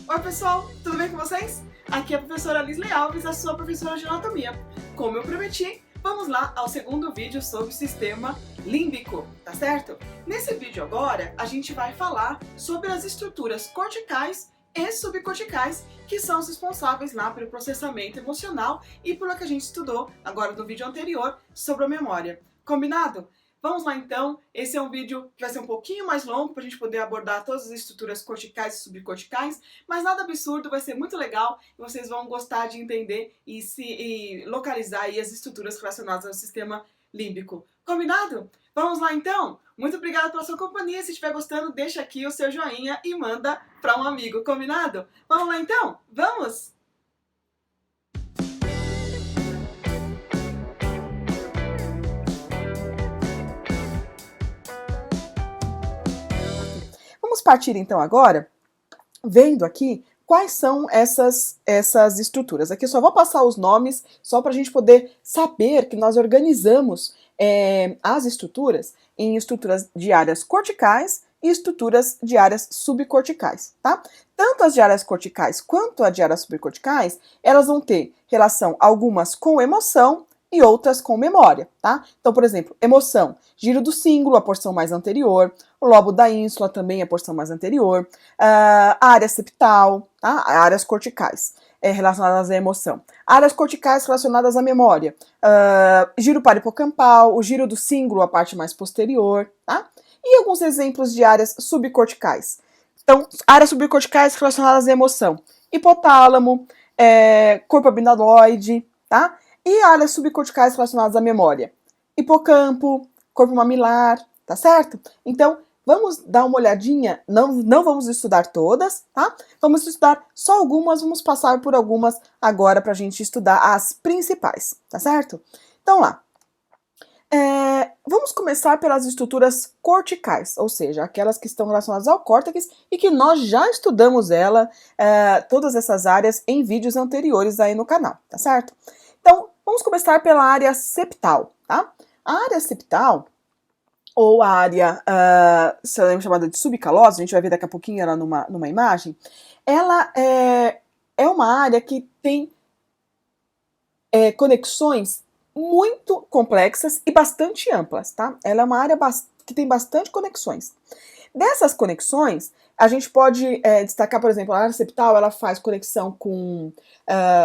Oi pessoal, tudo bem com vocês? Aqui é a professora Lisley Alves, a sua professora de anatomia. Como eu prometi, vamos lá ao segundo vídeo sobre o sistema límbico, tá certo? Nesse vídeo agora, a gente vai falar sobre as estruturas corticais e subcorticais, que são os responsáveis lá pelo processamento emocional e pelo que a gente estudou agora no vídeo anterior sobre a memória. Combinado? Vamos lá então, esse é um vídeo que vai ser um pouquinho mais longo para a gente poder abordar todas as estruturas corticais e subcorticais, mas nada absurdo, vai ser muito legal e vocês vão gostar de entender e localizar aí as estruturas relacionadas ao sistema límbico. Combinado? Vamos lá então? Muito obrigada pela sua companhia, se estiver gostando deixa aqui o seu joinha e manda para um amigo, combinado? Vamos lá então? Vamos? Vamos partir então agora, vendo aqui quais são essas estruturas. Aqui eu só vou passar os nomes, só para a gente poder saber que nós organizamos as estruturas em estruturas de áreas corticais e estruturas de áreas subcorticais, tá? Tanto as de áreas corticais quanto as de áreas subcorticais, elas vão ter relação algumas com emoção e outras com memória, tá? Então, por exemplo, emoção, giro do cíngulo, a porção mais anterior, o lobo da ínsula também, a porção mais anterior, a área septal, tá? Áreas corticais relacionadas à emoção. Áreas corticais relacionadas à memória, giro parahipocampal, o giro do cíngulo, a parte mais posterior, tá? E alguns exemplos de áreas subcorticais. Então, áreas subcorticais relacionadas à emoção, hipotálamo, corpo abdominaloide, tá? E áreas subcorticais relacionadas à memória, hipocampo, corpo mamilar, tá certo? Então, vamos dar uma olhadinha, não vamos estudar todas, tá? Vamos estudar só algumas, vamos passar por algumas agora pra gente estudar as principais, tá certo? Então lá, vamos começar pelas estruturas corticais, ou seja, aquelas que estão relacionadas ao córtex e que nós já estudamos todas essas áreas em vídeos anteriores aí no canal, tá certo? Então, vamos começar pela área septal, tá? A área septal, ou a área chamada de subcalose, a gente vai ver daqui a pouquinho ela numa imagem, ela é uma área que tem conexões muito complexas e bastante amplas, tá? Ela é uma área que tem bastante conexões. Dessas conexões, a gente pode destacar, por exemplo, a área septal, ela faz conexão com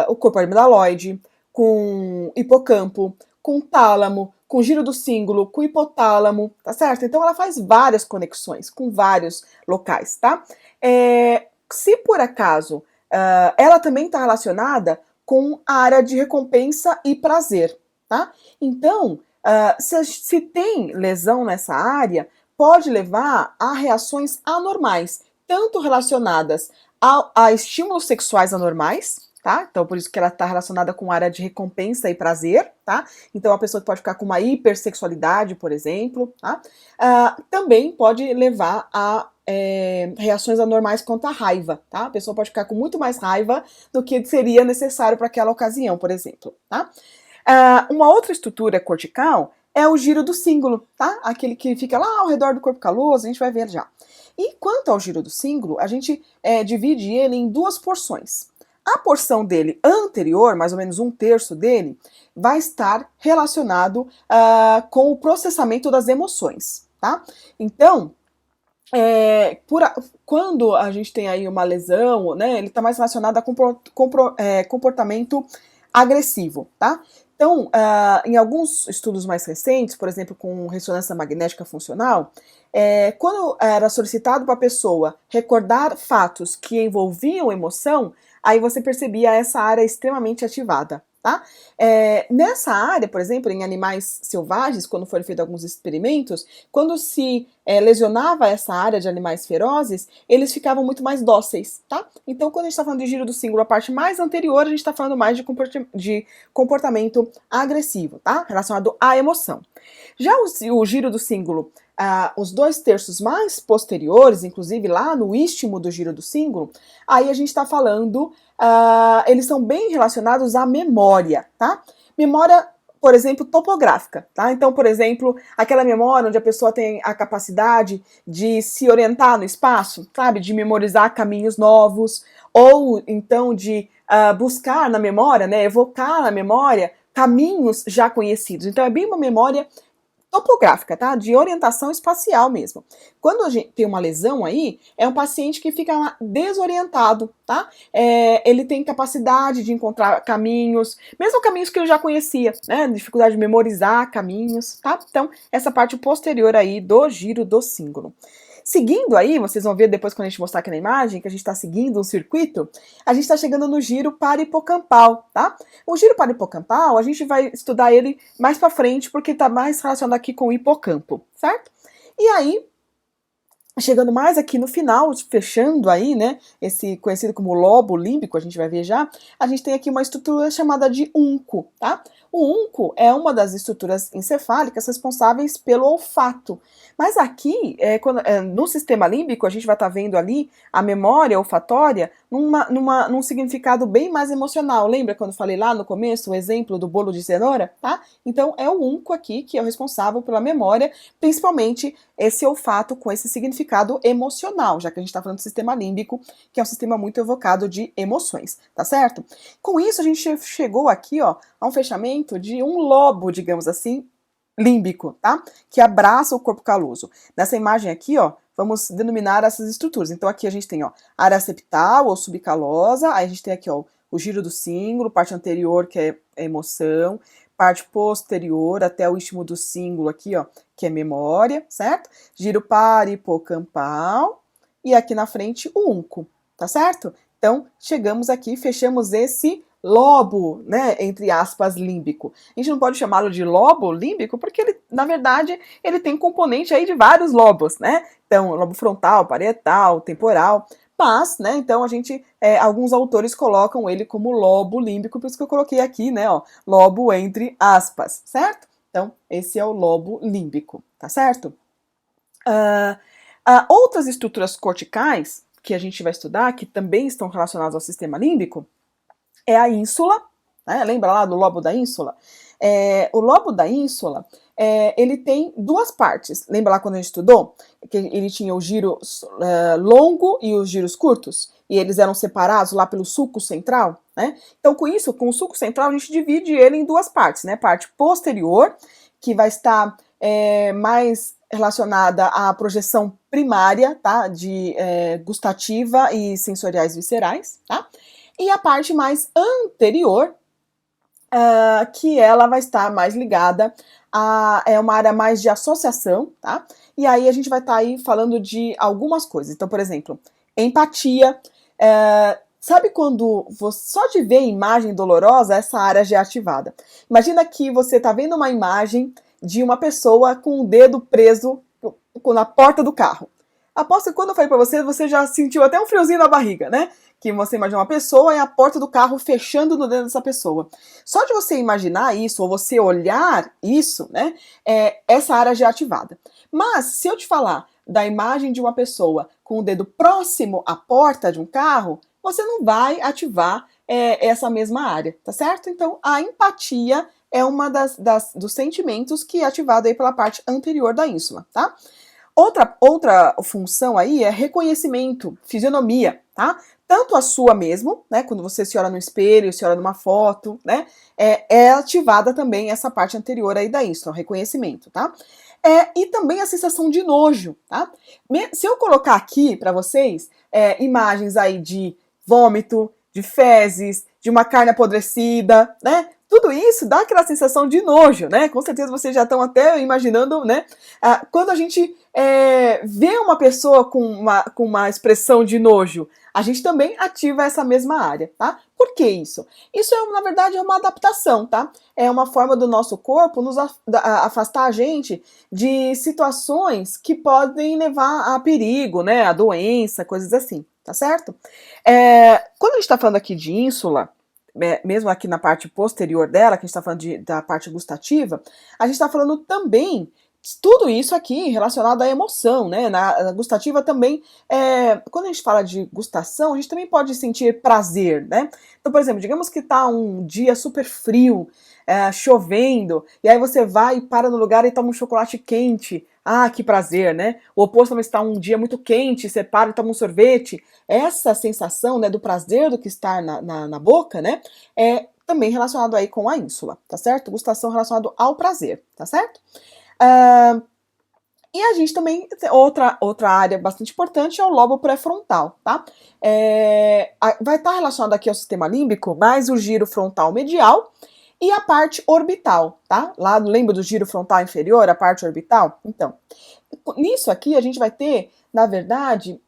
o corpo amigdaloide, com hipocampo, com tálamo, com giro do cíngulo, com hipotálamo, tá certo? Então ela faz várias conexões com vários locais, tá? Se por acaso ela também está relacionada com a área de recompensa e prazer, tá? Então, se tem lesão nessa área, pode levar a reações anormais, tanto relacionadas a estímulos sexuais anormais, tá? Então, por isso que ela está relacionada com a área de recompensa e prazer, tá? Então, a pessoa pode ficar com uma hipersexualidade, por exemplo, tá? Também pode levar a reações anormais quanto à raiva, tá? A pessoa pode ficar com muito mais raiva do que seria necessário para aquela ocasião, por exemplo, tá? Uma outra estrutura cortical é o giro do cíngulo, tá? Aquele que fica lá ao redor do corpo caloso, a gente vai ver já. E quanto ao giro do cíngulo, a gente divide ele em duas porções. A porção dele anterior, mais ou menos 1/3 dele, vai estar relacionado com o processamento das emoções, tá? Então, quando a gente tem aí uma lesão, né, ele está mais relacionado a comportamento agressivo, tá? Então, em alguns estudos mais recentes, por exemplo, com ressonância magnética funcional, quando era solicitado para a pessoa recordar fatos que envolviam emoção, aí você percebia essa área extremamente ativada, tá? Nessa área, por exemplo, em animais selvagens, quando foram feitos alguns experimentos, quando se lesionava essa área de animais ferozes, eles ficavam muito mais dóceis, tá? Então, quando a gente está falando de giro do cíngulo, a parte mais anterior, a gente está falando mais de comportamento agressivo, tá? Relacionado à emoção. Já o giro do cíngulo, os 2/3 mais posteriores, inclusive lá no istmo do giro do cíngulo, aí a gente está falando, eles são bem relacionados à memória, tá? Memória, por exemplo, topográfica, tá? Então, por exemplo, aquela memória onde a pessoa tem a capacidade de se orientar no espaço, sabe? De memorizar caminhos novos, ou então de buscar na memória, né, evocar na memória caminhos já conhecidos. Então é bem uma memória topográfica, tá? De orientação espacial mesmo. Quando a gente tem uma lesão aí, é um paciente que fica desorientado, tá? Ele tem capacidade de encontrar caminhos, mesmo caminhos que ele já conhecia, né? Dificuldade de memorizar caminhos, tá? Então, essa parte posterior aí do giro do cíngulo. Seguindo aí, vocês vão ver depois quando a gente mostrar aqui na imagem, que a gente está seguindo um circuito, a gente está chegando no giro parahipocampal, tá? O giro parahipocampal, a gente vai estudar ele mais para frente, porque está mais relacionado aqui com o hipocampo, certo? E aí, chegando mais aqui no final, fechando aí, né, esse conhecido como lobo límbico, a gente vai ver já, a gente tem aqui uma estrutura chamada de unco, tá? O unco é uma das estruturas encefálicas responsáveis pelo olfato. Mas aqui, no sistema límbico, a gente vai estar vendo ali a memória olfatória num significado bem mais emocional. Lembra quando eu falei lá no começo o exemplo do bolo de cenoura? Tá? Então é o unco aqui que é o responsável pela memória, principalmente esse olfato com esse significado emocional, já que a gente está falando do sistema límbico, que é um sistema muito evocado de emoções, tá certo? Com isso a gente chegou aqui, ó, a um fechamento de um lobo, digamos assim, límbico, tá? Que abraça o corpo caloso. Nessa imagem aqui, ó, vamos denominar essas estruturas. Então aqui a gente tem, ó, área septal ou subcalosa, aí a gente tem aqui, ó, o giro do cíngulo, parte anterior que é emoção, parte posterior até o istmo do cíngulo aqui, ó, que é memória, certo? Giro parahipocampal e aqui na frente o unco, tá certo? Então chegamos aqui, fechamos esse lobo, né, entre aspas, límbico. A gente não pode chamá-lo de lobo límbico porque ele, na verdade, ele tem componente aí de vários lobos, né? Então, lobo frontal, parietal, temporal. Mas, né, então a gente, alguns autores colocam ele como lobo límbico, por isso que eu coloquei aqui, né, ó, lobo entre aspas, certo? Então, esse é o lobo límbico, tá certo? Outras estruturas corticais que a gente vai estudar, que também estão relacionadas ao sistema límbico, é a ínsula, né? Lembra lá do lobo da ínsula? O lobo da ínsula, ele tem duas partes. Lembra lá quando a gente estudou? Que ele tinha o giro longo e os giros curtos? E eles eram separados lá pelo sulco central, né? Então, com isso, com o sulco central, a gente divide ele em duas partes, né? Parte posterior, que vai estar mais relacionada à projeção primária, tá? De gustativa e sensoriais viscerais, tá? E a parte mais anterior, que ela vai estar mais ligada a uma área mais de associação, tá? E aí a gente vai estar aí falando de algumas coisas. Então, por exemplo, empatia. Sabe quando só de ver imagem dolorosa, essa área já é ativada? Imagina que você está vendo uma imagem de uma pessoa com o dedo preso na porta do carro. Aposto que quando eu falei pra você, você já sentiu até um friozinho na barriga, né? Que você imagina uma pessoa e a porta do carro fechando no dedo dessa pessoa. Só de você imaginar isso, ou você olhar isso, né? Essa área já é ativada. Mas, se eu te falar da imagem de uma pessoa com o dedo próximo à porta de um carro, você não vai ativar essa mesma área, tá certo? Então, a empatia é uma dos sentimentos que é ativado aí pela parte anterior da ínsula, tá? Outra função aí é reconhecimento, fisionomia, tá? Tanto a sua mesmo, né? Quando você se olha no espelho, se olha numa foto, né? É ativada também essa parte anterior aí da ínsula, reconhecimento, tá? E também a sensação de nojo, tá? Se eu colocar aqui para vocês imagens aí de vômito, de fezes, de uma carne apodrecida, né? Tudo isso dá aquela sensação de nojo, né? Com certeza vocês já estão até imaginando, né? Quando a gente vê uma pessoa com uma expressão de nojo, a gente também ativa essa mesma área, tá? Por que isso? Isso, na verdade, é uma adaptação, tá? É uma forma do nosso corpo nos afastar a gente de situações que podem levar a perigo, né? A doença, coisas assim, tá certo? Quando a gente está falando aqui de ínsula, mesmo aqui na parte posterior dela, que a gente está falando da parte gustativa, a gente está falando também tudo isso aqui relacionado à emoção, né? Na gustativa também, quando a gente fala de gustação, a gente também pode sentir prazer, né? Então, por exemplo, digamos que tá um dia super frio, chovendo, e aí você vai e para no lugar e toma um chocolate quente. Ah, que prazer, né? O oposto também está um dia muito quente, você para e toma um sorvete. Essa sensação, né, do prazer do que está na boca, né, é também relacionado aí com a ínsula, tá certo? Gustação relacionado ao prazer, tá certo? Uh, e a gente também, outra área bastante importante é o lobo pré-frontal, tá? Vai estar relacionado aqui ao sistema límbico, mais o giro frontal medial e a parte orbital, tá? Lá, lembra do giro frontal inferior, a parte orbital? Então, nisso aqui a gente vai ter, na verdade,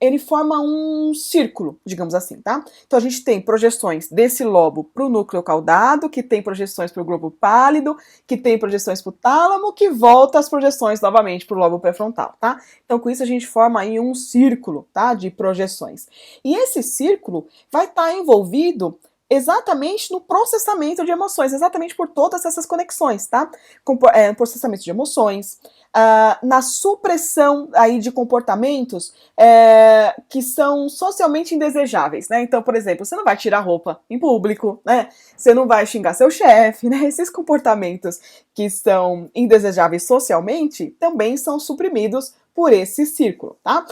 ele forma um círculo, digamos assim, tá? Então a gente tem projeções desse lobo para o núcleo caudado, que tem projeções para o globo pálido, que tem projeções para o tálamo, que volta as projeções novamente para o lobo pré-frontal, tá? Então com isso a gente forma aí um círculo, tá? De projeções. E esse círculo vai estar envolvido exatamente no processamento de emoções, exatamente por todas essas conexões, tá? Processamento de emoções, na supressão aí de comportamentos que são socialmente indesejáveis, né? Então, por exemplo, você não vai tirar roupa em público, né? Você não vai xingar seu chefe, né? Esses comportamentos que são indesejáveis socialmente também são suprimidos por esse círculo, tá?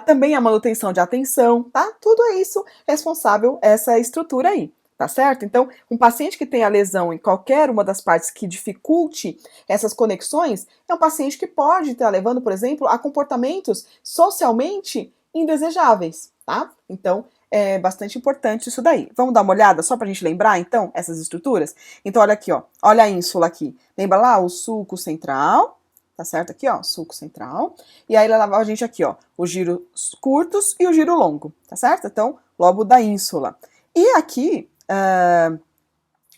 Também a manutenção de atenção, tá? Tudo isso responsável essa estrutura aí, tá certo? Então, um paciente que tem a lesão em qualquer uma das partes que dificulte essas conexões é um paciente que pode estar levando, por exemplo, a comportamentos socialmente indesejáveis, tá? Então, é bastante importante isso daí. Vamos dar uma olhada só pra gente lembrar, então, essas estruturas? Então, olha aqui, ó. Olha a ínsula aqui. Lembra lá o sulco central, tá certo? Aqui, ó, sulco central. E aí, ela leva a gente aqui, ó, os giros curtos e o giro longo, tá certo? Então, lobo da ínsula. E aqui,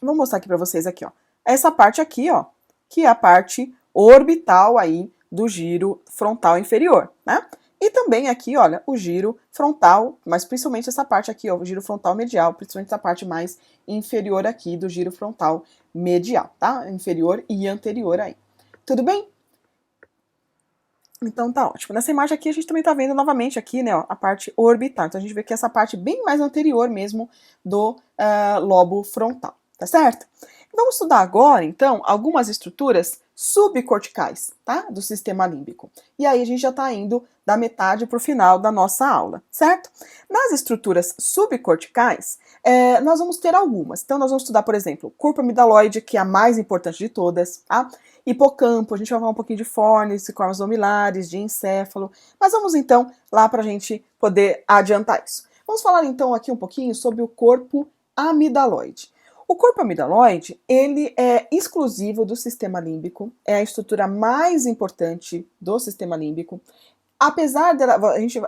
vou mostrar aqui pra vocês aqui, ó. Essa parte aqui, ó, que é a parte orbital aí do giro frontal inferior, né? E também aqui, olha, o giro frontal, mas principalmente essa parte aqui, ó, o giro frontal medial, principalmente essa parte mais inferior aqui do giro frontal medial, tá? Inferior e anterior aí. Tudo bem? Então tá ótimo. Nessa imagem aqui a gente também tá vendo novamente aqui, né, ó, a parte orbital. Então a gente vê que essa parte bem mais anterior mesmo do lobo frontal, tá certo? Vamos estudar agora, então, algumas estruturas subcorticais, tá? Do sistema límbico. E aí a gente já tá indo da metade pro final da nossa aula, certo? Nas estruturas subcorticais, nós vamos ter algumas. Então nós vamos estudar, por exemplo, corpo amidaloide, que é a mais importante de todas, tá? Hipocampo, a gente vai falar um pouquinho de fórnice, corpos nominares, de encéfalo, mas vamos então lá para a gente poder adiantar isso. Vamos falar então aqui um pouquinho sobre o corpo amidaloide. O corpo amidaloide, ele é exclusivo do sistema límbico, é a estrutura mais importante do sistema límbico. Apesar dela,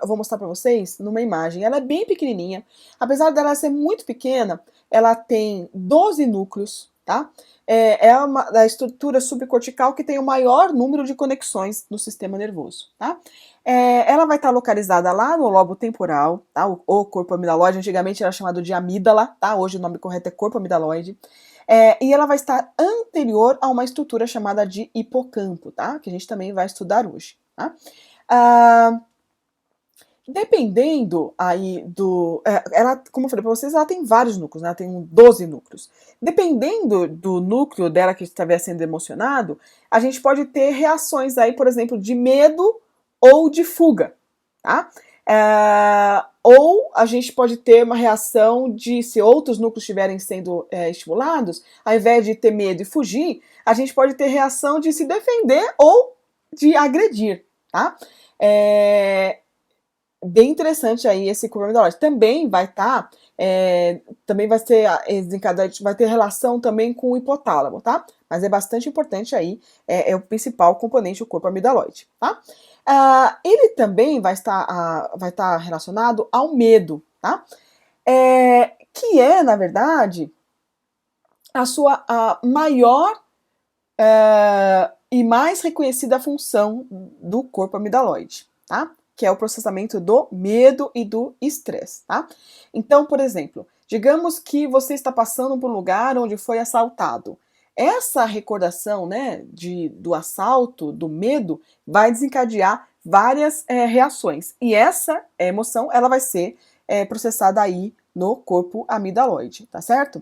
vou mostrar para vocês numa imagem, ela é bem pequenininha. Apesar dela ser muito pequena, ela tem 12 núcleos, tá? É a estrutura subcortical que tem o maior número de conexões no sistema nervoso, tá? Ela vai estar localizada lá no lobo temporal, tá? O corpo amidaloide, antigamente era chamado de amígdala, tá? Hoje o nome correto é corpo amidaloide. E ela vai estar anterior a uma estrutura chamada de hipocampo, tá? Que a gente também vai estudar hoje, tá? Dependendo aí do... ela, como eu falei para vocês, ela tem vários núcleos, né? Ela tem 12 núcleos. Dependendo do núcleo dela que estiver sendo emocionado, a gente pode ter reações aí, por exemplo, de medo ou de fuga, tá? Ou a gente pode ter uma reação de, se outros núcleos estiverem sendo estimulados, ao invés de ter medo e fugir, a gente pode ter reação de se defender ou de agredir, tá? Bem interessante aí esse corpo amidaloide. Também vai estar, também vai ser desencadeante, vai ter relação também com o hipotálamo, tá? Mas é bastante importante aí, é o principal componente do corpo amidaloide, tá? Ele também vai estar relacionado ao medo, tá? Que é, na verdade, a sua maior e mais reconhecida função do corpo amidaloide, tá? Que é o processamento do medo e do estresse, tá? Então, por exemplo, digamos que você está passando por um lugar onde foi assaltado. essa recordação, né, do assalto, do medo, vai desencadear várias reações. E essa emoção, ela vai ser processada aí no corpo amidaloide, tá certo?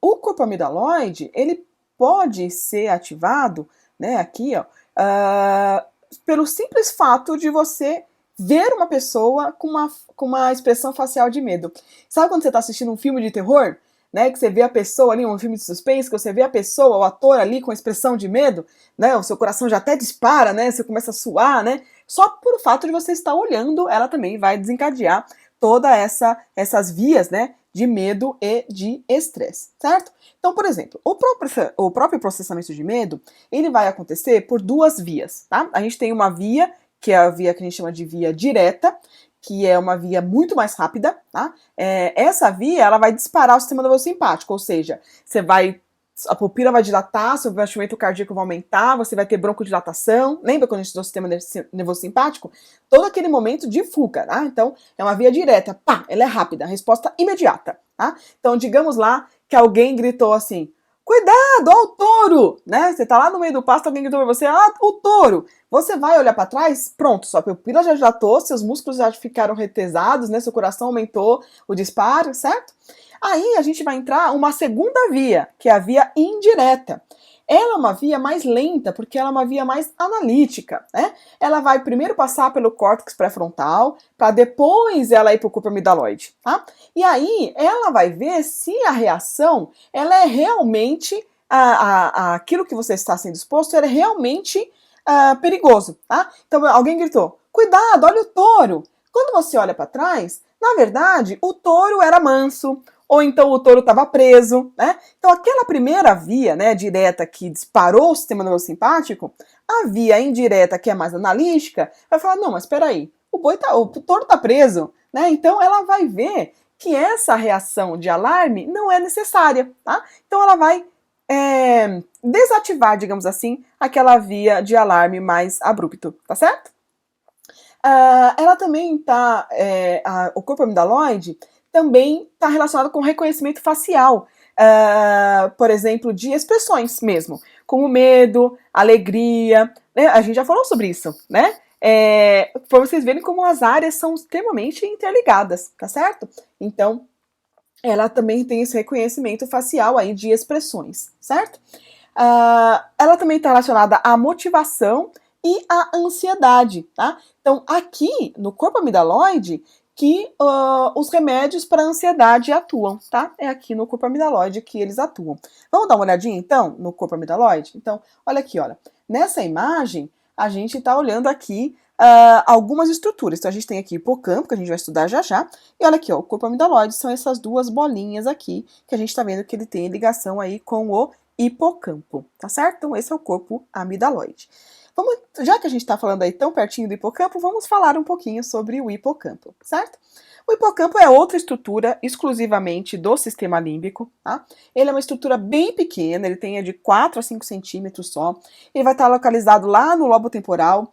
O corpo amidaloide, ele pode ser ativado, né, aqui, ó, pelo simples fato de você ver uma pessoa com uma expressão facial de medo. Sabe quando você está assistindo um filme de terror, né, que você vê a pessoa ali, um filme de suspense, que você vê a pessoa, o ator ali com expressão de medo, né, o seu coração já até dispara, né, você começa a suar, né, só por o fato de você estar olhando, ela também vai desencadear toda essas vias, né, de medo e de estresse, certo? Então, por exemplo, o próprio processamento de medo, ele vai acontecer por duas vias, tá? A gente tem uma via, que é a via que a gente chama de via direta, que é uma via muito mais rápida, tá? Essa via, ela vai disparar o sistema nervoso simpático, ou seja, a pupila vai dilatar, seu batimento cardíaco vai aumentar, você vai ter broncodilatação. Lembra quando a gente estudou o sistema nervoso simpático? Todo aquele momento de fuga, tá? Então, é uma via direta, pá, ela é rápida, resposta imediata, tá? Então, digamos lá que alguém gritou assim, cuidado, ó o touro, né? Você tá lá no meio do pasto, alguém gritou pra você, o touro. Você vai olhar para trás, pronto, sua pupila já dilatou, seus músculos já ficaram retesados, né? Seu coração aumentou o disparo, certo? Aí a gente vai entrar uma segunda via, que é a via indireta. Ela é uma via mais lenta, porque ela é uma via mais analítica, né? Ela vai primeiro passar pelo córtex pré-frontal, para depois ela ir para o corpo amidaloide, tá? E aí ela vai ver se a reação, ela é realmente, aquilo que você está sendo exposto, é realmente perigoso, tá? Então alguém gritou, cuidado, olha o touro. Quando você olha para trás, na verdade, o touro era manso, ou então o touro estava preso, né? Então aquela primeira via, né, direta que disparou o sistema nervoso simpático, a via indireta, que é mais analítica, vai falar, não, mas espera aí, o touro está preso, né? Então ela vai ver que essa reação de alarme não é necessária, tá? Então ela vai desativar, digamos assim, aquela via de alarme mais abrupto, tá certo? Ela também está, o corpo amidaloide também está relacionado com reconhecimento facial, por exemplo, de expressões mesmo, como medo, alegria, né? A gente já falou sobre isso, né? Para vocês verem como as áreas são extremamente interligadas, tá certo? Então, ela também tem esse reconhecimento facial aí de expressões, certo? Ela também está relacionada à motivação e à ansiedade, tá? Então, aqui no corpo amidaloide que os remédios para ansiedade atuam, tá? É aqui no corpo amidaloide que eles atuam. Vamos dar uma olhadinha, então, no corpo amidaloide? Então, olha aqui, olha. Nessa imagem, a gente está olhando aqui algumas estruturas. Então, a gente tem aqui o hipocampo, que a gente vai estudar já já. E olha aqui, ó, o corpo amidaloide são essas duas bolinhas aqui, que a gente está vendo que ele tem ligação aí com o hipocampo, tá certo? Então, esse é o corpo amidaloide. Já que a gente está falando aí tão pertinho do hipocampo, vamos falar um pouquinho sobre o hipocampo, certo? O hipocampo é outra estrutura exclusivamente do sistema límbico, tá? Ele é uma estrutura bem pequena, ele tem de 4 a 5 centímetros só. Ele vai estar localizado lá no lobo temporal,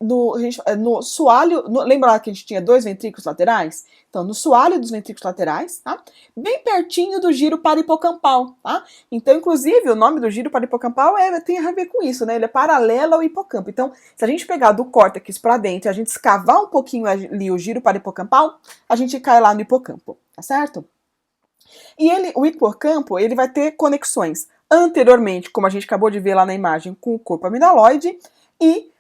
no soalho, lembra lá que a gente tinha 2 ventrículos laterais? Então, no soalho dos ventrículos laterais, tá? Bem pertinho do giro parahipocampal, tá? Então, inclusive, o nome do giro parahipocampal tem a ver com isso, né? Ele é paralelo ao hipocampo. Então, se a gente pegar do córtex para dentro e a gente escavar um pouquinho ali o giro parahipocampal, a gente cai lá no hipocampo, tá certo? E o hipocampo, ele vai ter conexões anteriormente, como a gente acabou de ver lá na imagem, com o corpo amidaloide e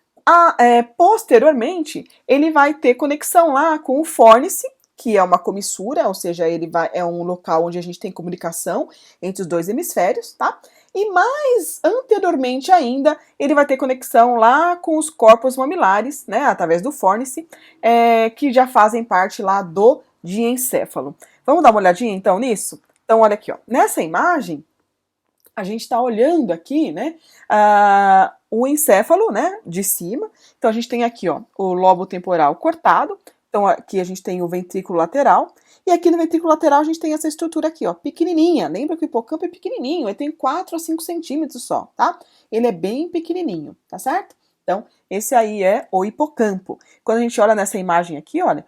posteriormente, ele vai ter conexão lá com o fórnice, que é uma comissura, ou seja, é um local onde a gente tem comunicação entre os dois hemisférios, tá? E mais anteriormente ainda, ele vai ter conexão lá com os corpos mamilares, né, através do fórnice, que já fazem parte lá do diencéfalo. Vamos dar uma olhadinha então nisso? Então, olha aqui, ó. Nessa imagem, a gente está olhando aqui, né, o encéfalo, né, de cima. Então a gente tem aqui, ó, o lobo temporal cortado. Então aqui a gente tem o ventrículo lateral. E aqui no ventrículo lateral a gente tem essa estrutura aqui, ó, pequenininha. Lembra que o hipocampo é pequenininho, ele tem 4 a 5 centímetros só, tá? Ele é bem pequenininho, tá certo? Então, esse aí é o hipocampo. Quando a gente olha nessa imagem aqui, olha,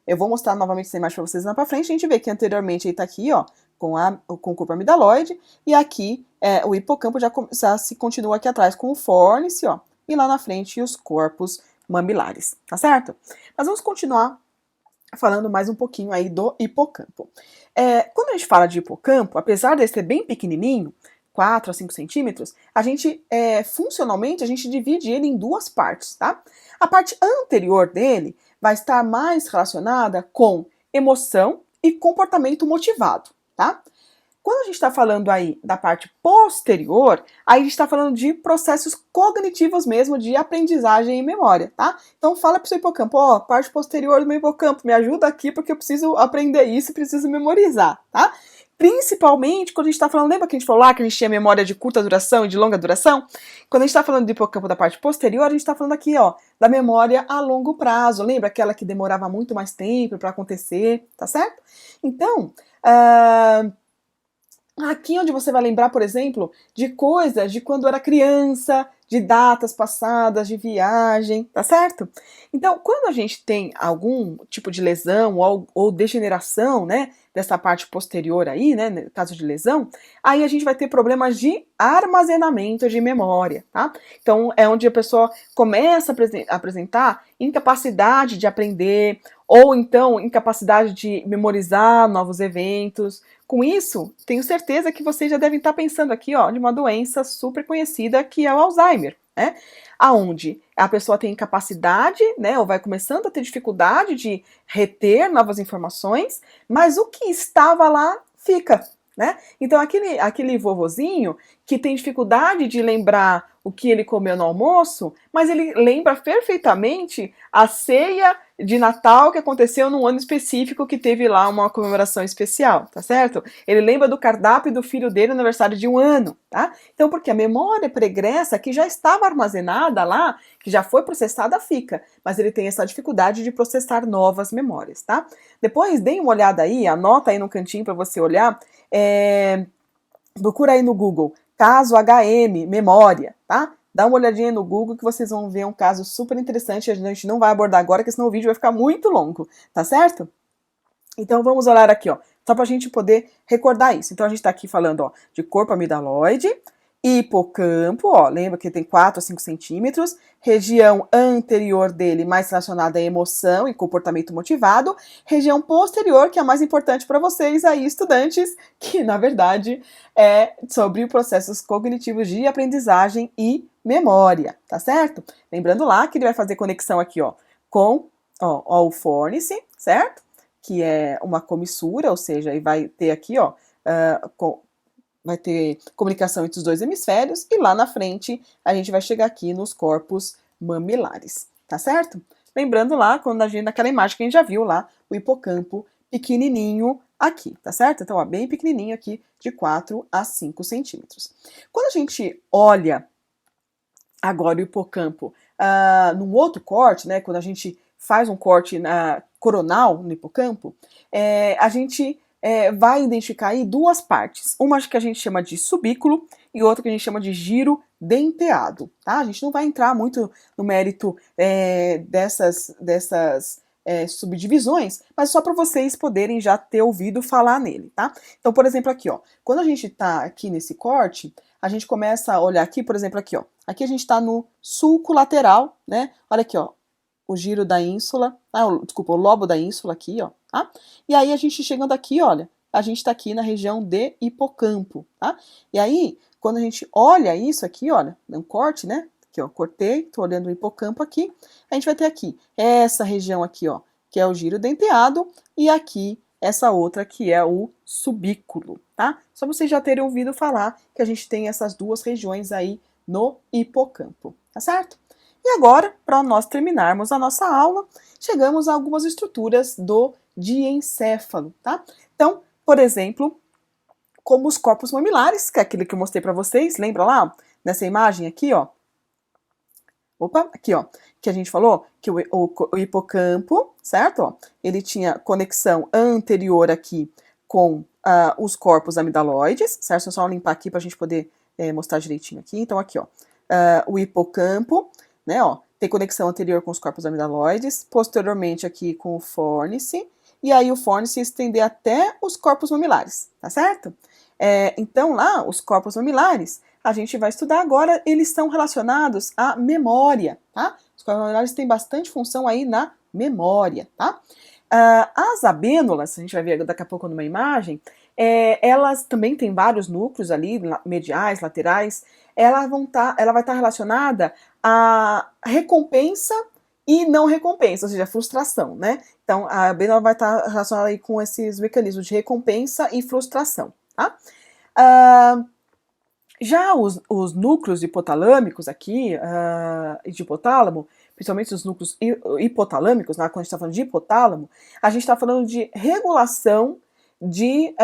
eu vou mostrar novamente essa imagem para vocês lá para frente, a gente vê que anteriormente ele tá aqui, ó, com o corpo amidaloide, e aqui o hipocampo já se continua aqui atrás com o fórnice, ó, e lá na frente os corpos mamilares, tá certo? Mas vamos continuar falando mais um pouquinho aí do hipocampo. Quando a gente fala de hipocampo, apesar de ele ser bem pequenininho, 4 a 5 centímetros, a gente, funcionalmente, a gente divide ele em duas partes, tá? A parte anterior dele vai estar mais relacionada com emoção e comportamento motivado, tá? Quando a gente está falando aí da parte posterior, aí a gente está falando de processos cognitivos mesmo, de aprendizagem e memória, tá? Então fala para o seu hipocampo, ó, parte posterior do meu hipocampo, me ajuda aqui porque eu preciso aprender isso e preciso memorizar, tá? Principalmente quando a gente está falando, lembra que a gente falou lá que a gente tinha memória de curta duração e de longa duração? Quando a gente está falando do hipocampo da parte posterior, a gente está falando aqui, ó, da memória a longo prazo, lembra aquela que demorava muito mais tempo para acontecer, tá certo? Então, aqui onde você vai lembrar, por exemplo, de coisas de quando era criança, de datas passadas, de viagem, tá certo? Então, quando a gente tem algum tipo de lesão ou degeneração, né, dessa parte posterior aí, né, no caso de lesão, aí a gente vai ter problemas de armazenamento de memória, tá? Então, é onde a pessoa começa a apresentar incapacidade de aprender, ou então incapacidade de memorizar novos eventos. Com isso, tenho certeza que vocês já devem estar pensando aqui, ó, de uma doença super conhecida que é o Alzheimer, né? Aonde a pessoa tem incapacidade, né, ou vai começando a ter dificuldade de reter novas informações, mas o que estava lá fica, né? Então aquele vovozinho que tem dificuldade de lembrar o que ele comeu no almoço, mas ele lembra perfeitamente a ceia de Natal que aconteceu num ano específico que teve lá uma comemoração especial, tá certo? Ele lembra do cardápio do filho dele no aniversário de um ano, tá? Então, porque a memória pregressa que já estava armazenada lá, que já foi processada, fica, mas ele tem essa dificuldade de processar novas memórias, tá? Depois, deem uma olhada aí, anota aí no cantinho para você olhar, procura aí no Google, caso HM, memória, tá? Dá uma olhadinha no Google que vocês vão ver um caso super interessante. A gente não vai abordar agora, porque senão o vídeo vai ficar muito longo, tá certo? Então vamos olhar aqui, ó, só para a gente poder recordar isso. Então a gente está aqui falando, ó, de corpo amidaloide, hipocampo, ó, lembra que tem 4 a 5 centímetros, região anterior dele mais relacionada à emoção e comportamento motivado, região posterior, que é a mais importante para vocês aí, estudantes, que na verdade é sobre processos cognitivos de aprendizagem e memória, tá certo? Lembrando lá que ele vai fazer conexão aqui, ó, com o fórnice, certo? Que é uma comissura, ou seja, e vai ter aqui, ó, vai ter comunicação entre os dois hemisférios, e lá na frente a gente vai chegar aqui nos corpos mamilares, tá certo? Lembrando lá, quando naquela imagem que a gente já viu lá, o hipocampo pequenininho aqui, tá certo? Então, ó, bem pequenininho aqui, de 4 a 5 centímetros. Quando a gente olha agora o hipocampo num outro corte, né, quando a gente faz um corte coronal no hipocampo, a gente vai identificar aí duas partes. Uma que a gente chama de subículo e outra que a gente chama de giro denteado, tá? A gente não vai entrar muito no mérito dessas subdivisões, mas só para vocês poderem já ter ouvido falar nele, tá? Então, por exemplo, aqui, ó, quando a gente tá aqui nesse corte, a gente começa a olhar aqui, por exemplo, aqui, ó, aqui a gente tá no sulco lateral, né? Olha aqui, ó, o giro da ínsula, desculpa, o lobo da ínsula aqui, ó, tá? E aí a gente chegando aqui, olha, a gente tá aqui na região de hipocampo, tá? E aí, quando a gente olha isso aqui, olha, um corte, né? Aqui, ó, cortei, tô olhando o hipocampo aqui, a gente vai ter aqui essa região aqui, ó, que é o giro denteado, e aqui essa outra que é o subículo, tá? Só vocês já terem ouvido falar que a gente tem essas duas regiões aí no hipocampo, tá certo? E agora, para nós terminarmos a nossa aula, chegamos a algumas estruturas do diencéfalo, tá? Então, por exemplo, como os corpos mamilares, que é aquele que eu mostrei para vocês, lembra lá? Nessa imagem aqui, ó. Opa, aqui, ó, que a gente falou que o hipocampo, certo? Ó, ele tinha conexão anterior aqui com os corpos amidaloides, certo? Só limpar aqui para a gente poder mostrar direitinho aqui. Então, aqui, ó, o hipocampo, né, ó, tem conexão anterior com os corpos amidaloides, posteriormente aqui com o fórnice, e aí o forne se estender até os corpos mamilares, tá certo? Então lá, os corpos mamilares, a gente vai estudar agora, eles estão relacionados à memória, tá? Os corpos mamilares têm bastante função aí na memória, tá? As abênulas, a gente vai ver daqui a pouco numa imagem, elas também têm vários núcleos ali, mediais, laterais, ela vai estar relacionada à recompensa e não recompensa, ou seja, frustração, né? Então, a abênula vai estar relacionada aí com esses mecanismos de recompensa e frustração, tá? Já os núcleos hipotalâmicos aqui, de hipotálamo, principalmente os núcleos hipotalâmicos, quando a gente está falando de hipotálamo, a gente está falando de regulação de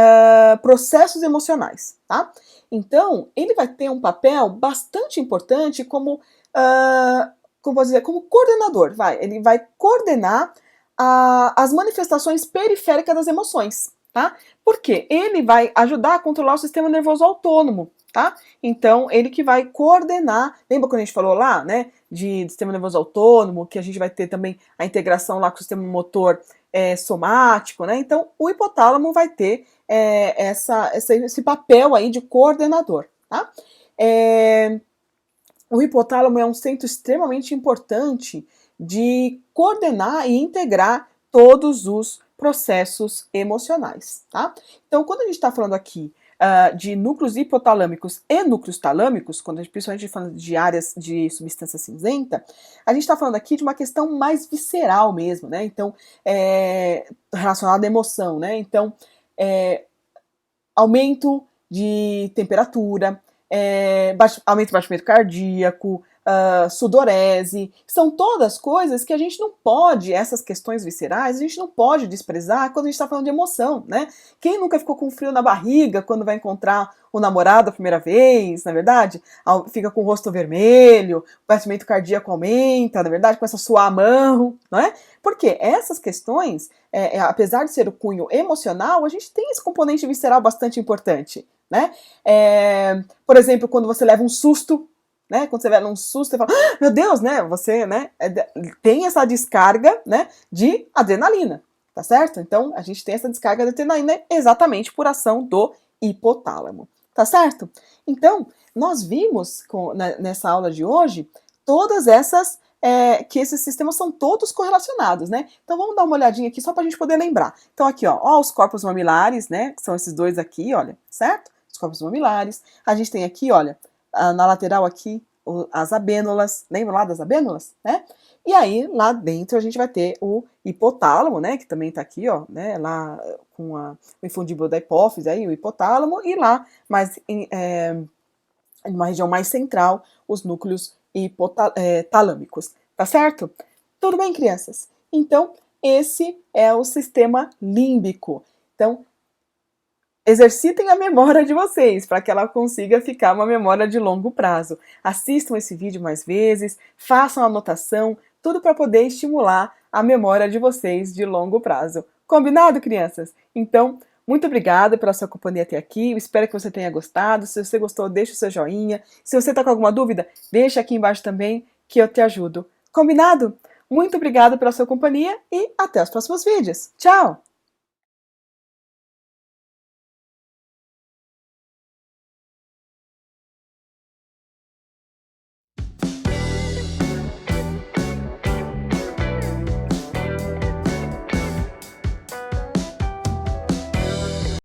processos emocionais, tá? Então, ele vai ter um papel bastante importante como coordenador, ele vai coordenar as manifestações periféricas das emoções, tá? Por quê? Ele vai ajudar a controlar o sistema nervoso autônomo, tá? Então, ele que vai coordenar, lembra quando a gente falou lá, né, de sistema nervoso autônomo, que a gente vai ter também a integração lá com o sistema motor somático, né? Então, o hipotálamo vai ter esse papel aí de coordenador, tá? O hipotálamo é um centro extremamente importante de coordenar e integrar todos os processos emocionais, tá? Então, quando a gente está falando aqui de núcleos hipotalâmicos e núcleos talâmicos, quando a gente, principalmente falando de áreas de substância cinzenta, a gente está falando aqui de uma questão mais visceral mesmo, né? Então, relacionada à emoção, né? Então, aumento de temperatura, aumento do batimento cardíaco, sudorese, são todas coisas que a gente não pode, essas questões viscerais, a gente não pode desprezar quando a gente está falando de emoção, né? Quem nunca ficou com frio na barriga quando vai encontrar o namorado a primeira vez, na verdade? Fica com o rosto vermelho, o batimento cardíaco aumenta, na verdade, começa a suar a mão, não é? Porque essas questões, apesar de ser o cunho emocional, a gente tem esse componente visceral bastante importante, né? Por exemplo, quando você leva um susto, né? Quando você leva um susto, você fala, meu Deus, né? Você, né? Tem essa descarga, né? De adrenalina, tá certo? Então, a gente tem essa descarga de adrenalina exatamente por ação do hipotálamo, tá certo? Então, nós vimos nessa aula de hoje todas essas que esses sistemas são todos correlacionados, né? Então vamos dar uma olhadinha aqui só para a gente poder lembrar. Então aqui, ó, os corpos mamilares, né? Que são esses dois aqui, olha, certo? Os corpos mamilares. A gente tem aqui, olha, na lateral aqui, as abênulas. Lembra lá das abênulas, né? E aí, lá dentro, a gente vai ter o hipotálamo, né? Que também tá aqui, ó, né? Lá com o infundíbulo da hipófise, aí, o hipotálamo. E lá, mais em uma região mais central, os núcleos hipotalâmicos, tá certo? Tudo bem, crianças? Então, esse é o sistema límbico. Então, exercitem a memória de vocês, para que ela consiga ficar uma memória de longo prazo. Assistam esse vídeo mais vezes, façam anotação, tudo para poder estimular a memória de vocês de longo prazo. Combinado, crianças? Então, muito obrigada pela sua companhia até aqui, eu espero que você tenha gostado. Se você gostou, deixa o seu joinha. Se você está com alguma dúvida, deixa aqui embaixo também, que eu te ajudo. Combinado? Muito obrigada pela sua companhia e até os próximos vídeos. Tchau!